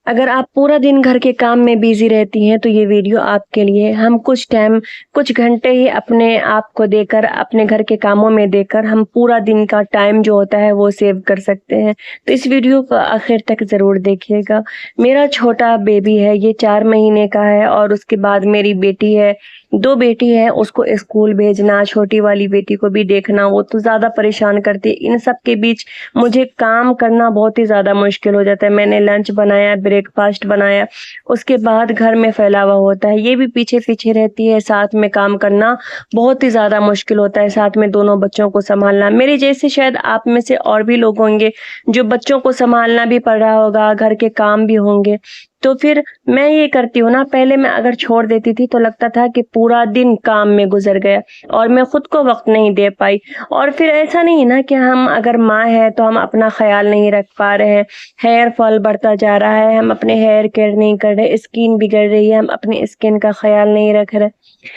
अगर आप पूरा दिन घर के काम में बिज़ी रहती हैं, तो ये वीडियो आपके लिए है। हम कुछ घंटे ही अपने आप को देकर, अपने घर के कामों में देकर हम पूरा दिन का टाइम जो होता है वो सेव कर सकते हैं। तो इस वीडियो को आखिर तक ज़रूर देखिएगा। मेरा छोटा बेबी है, ये 4 महीने का है और उसके बाद मेरी बेटी है, 2 बेटी है, उसको स्कूल भेजना, छोटी वाली बेटी को भी देखना, वो तो ज़्यादा परेशान करती है। इन सब के बीच मुझे काम करना बहुत ही ज़्यादा मुश्किल हो जाता है। मैंने लंच बनाया, ब्रेकफ़ास्ट बनाया, उसके बाद घर में फैलावा होता है, ये भी पीछे-पीछे रहती है, साथ में काम करना बहुत ही ज़्यादा मुश्किल होता है, साथ में दोनों बच्चों को सँभालना। मेरे जैसे शायद आप में से और भी लोग होंगे, जो बच्चों को सँभालना भी पड़ रहा होगा, घर के काम भी होंगे। तो फिर मैं ये करती हूँ ना, पहले मैं अगर छोड़ देती थी तो लगता था कि पूरा दिन काम में गुज़र गया और मैं खुद को वक़्त नहीं दे पाई। और फिर ऐसा नहीं है ना कि हम अगर माँ हैं तो हम अपना ख़्याल नहीं रख पा रहे हैं, हेयर फॉल बढ़ता जा रहा है, हम अपने हेयर केयर नहीं कर रहे, स्किन बिगड़ रही है, हम अपनी स्किन का ख़्याल नहीं रख रहे।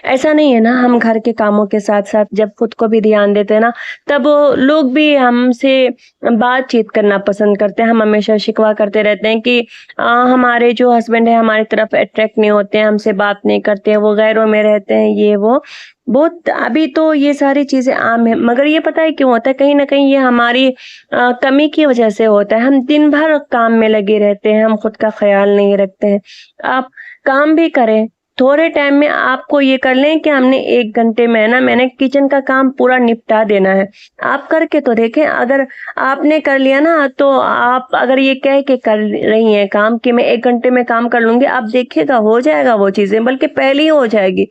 ऐसा नहीं है ना, हम घर के कामों के साथ-साथ जब खुद को भी ध्यान देते हैं ना, तब लोग भी हमसे बातचीत करना पसंद करते हैं। हम हमेशा शिकवा करते रहते हैं कि हमारे जो हस्बैंड है हमारी तरफ अट्रैक्ट नहीं होते हैं, हमसे बात नहीं करते हैं, वो गैरों में रहते हैं, ये वो। बहुत अभी तो ये सारी चीज़ें आम हैं, मगर ये पता है क्यों होता है? कहीं न कहीं ये हमारी कमी की वजह से होता है। हम दिन भर काम में लगे रहते हैं, हम खुद का ख़्याल नहीं रखते हैं। आप काम भी करें, थोड़े टाइम में आपको ये कर लें कि हमने 1 घंटे में है ना, मैंने किचन का काम पूरा निपटा देना है। आप करके तो देखें, अगर आपने कर लिया ना, तो आप अगर ये कह के कर रही हैं काम कि मैं 1 घंटे में काम कर लूँगी, आप देखिएगा हो जाएगा वो चीज़ें, बल्कि पहले ही हो जाएगी।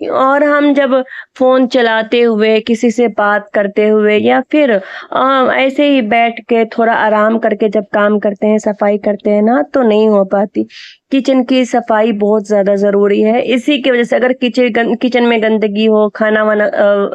और हम जब फ़ोन चलाते हुए, किसी से बात करते हुए या फिर ऐसे ही बैठ के थोड़ा आराम करके जब काम करते हैं, सफाई करते हैं ना, तो नहीं हो पाती। किचन की सफाई बहुत ज़्यादा ज़रूरी है। इसी की वज़ह से अगर किचन में गंदगी हो, खाना-वाना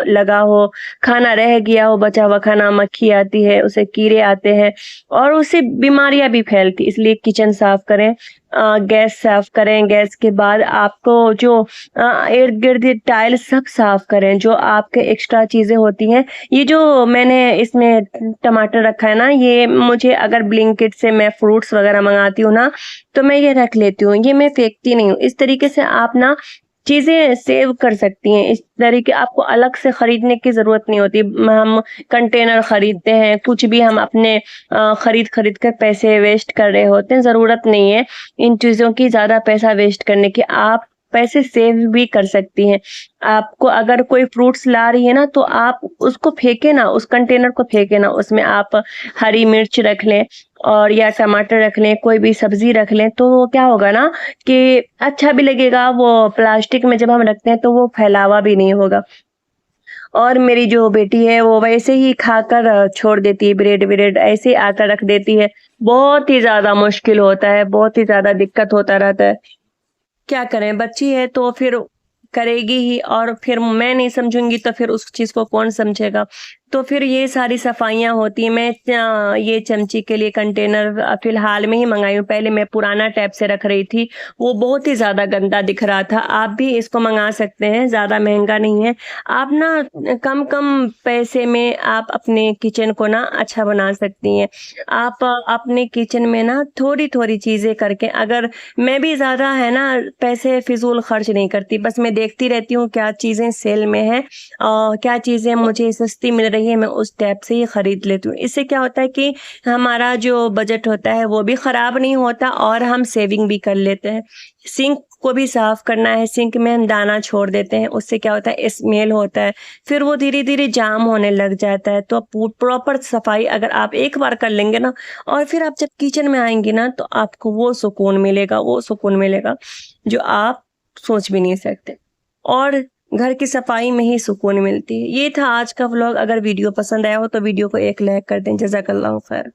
लगा हो, खाना रह गया हो, बचा हुआ खाना, मक्खी आती है, उससे कीड़े आते हैं और उससे बीमारियाँ भी फैलती। इसलिए किचन साफ़ करें, गैस साफ़ करें, गैस के बाद आपको जो इर्द-गिर्द टाइल सब साफ़ करें, जो आपके एक्स्ट्रा चीज़ें होती हैं। ये जो मैंने इसमें टमाटर रखा है ना, ये मुझे अगर ब्लिंकिट से मैं फ्रूट्स वग़ैरह मँगाती हूँ ना, तो मैं ये रख लेती हूँ, ये मैं फेंकती नहीं हूँ। इस तरीके से आप ना चीज़ें सेव कर सकती हैं। इस तरीके आपको अलग से खरीदने की ज़रूरत नहीं होती। हम कंटेनर खरीदते हैं, कुछ भी हम अपने खरीद-खरीद कर पैसे वेस्ट कर रहे होते हैं, ज़रूरत नहीं है इन चीज़ों की ज़्यादा पैसा वेस्ट करने की। आप पैसे सेव भी कर सकती हैं। आपको अगर कोई फ्रूट्स ला रही है ना, तो आप उसको फेंके ना, उस कंटेनर को फेंके ना, उसमें आप हरी मिर्च रख लें और या टमाटर रख लें, कोई भी सब्ज़ी रख लें, तो वो क्या होगा ना कि अच्छा भी लगेगा, वो प्लास्टिक में जब हम रखते हैं तो वो फैलावा भी नहीं होगा। और मेरी जो बेटी है वो वैसे ही खाकर छोड़ देती है, ब्रेड-व्रेड ऐसे ही आटा रख देती है। बहुत ही ज़्यादा मुश्किल होता है, बहुत ही ज़्यादा दिक्कत होता रहता है। क्या करें, बच्ची है तो फिर करेगी ही और फिर मैं नहीं समझूँगी तो फिर उस चीज़ को कौन समझेगा? तो फिर ये सारी सफाइयाँ होती हैं। मैं ये चमची के लिए कंटेनर फ़िलहाल में ही मँगाई हूँ, पहले मैं पुराना टैप से रख रही थी, वो बहुत ही ज़्यादा गंदा दिख रहा था। आप भी इसको मँगा सकते हैं, ज़्यादा महँगा नहीं है। आप ना कम-कम पैसे में आप अपने किचन को ना अच्छा बना सकती हैं। आप अपने किचन में ना थोड़ी-थोड़ी चीज़ें करके, अगर मैं भी ज़्यादा है ना पैसे फ़िज़ूल खर्च नहीं करती, बस मैं देखती रहती हूँ क्या चीज़ें सेल में हैं, क्या चीज़ें मुझे सस्ती मिल रही है, मैं उस टैब से ही खरीद लेती हूँ। इससे क्या होता है कि हमारा जो बजट होता है वो भी खराब नहीं होता और हम सेविंग भी कर लेते हैं। सिंक को भी साफ करना है, सिंक में हम दाना छोड़ देते हैं, उससे क्या होता है स्मेल होता है, फिर वो धीरे-धीरे जाम होने लग जाता है। तो प्रॉपर सफाई अगर आप एक बार कर लेंगे ना, और फिर आप जब किचन में आएँगी ना, तो आपको वो सुकून मिलेगा जो आप सोच भी नहीं सकते। और घर की सफाई में ही सुकून मिलती है। ये था आज का व्लॉग। अगर वीडियो पसंद आया हो तो वीडियो को एक लाइक कर दें। जज़ाकल्लाहु खैर।